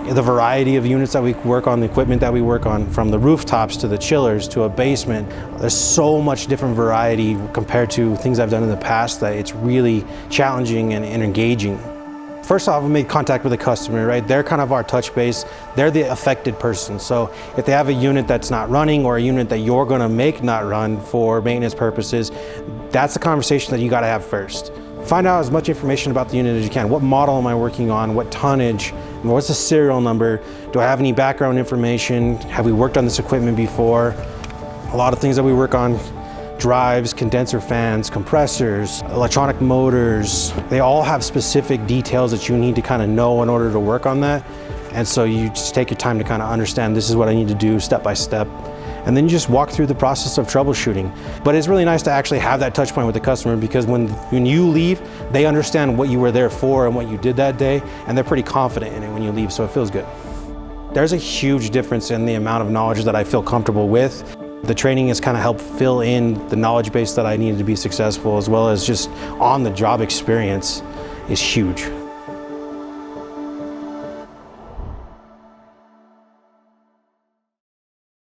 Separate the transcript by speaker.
Speaker 1: The variety of units that we work on, the equipment that we work on, from the rooftops to the chillers to a basement, there's so much different variety compared to things I've done in the past that it's really challenging and engaging. First off, we made contact with the customer, right? They're kind of our touch base. They're the affected person. So if they have a unit that's not running or a unit that you're gonna make not run for maintenance purposes, that's the conversation that you gotta have first. Find out as much information about the unit as you can. What model am I working on? What tonnage? What's the serial number? Do I have any background information? Have we worked on this equipment before? A lot of things that we work on: drives, condenser fans, compressors, electronic motors. They all have specific details that you need to kind of know in order to work on that. And so you just take your time to kind of understand, this is what I need to do step by step. And then you just walk through the process of troubleshooting. But it's really nice to actually have that touch point with the customer, because when you leave, they understand what you were there for and what you did that day, and they're pretty confident in it when you leave, so it feels good. There's a huge difference in the amount of knowledge that I feel comfortable with. The training has kind of helped fill in the knowledge base that I needed to be successful, as well as just on-the-job experience is huge.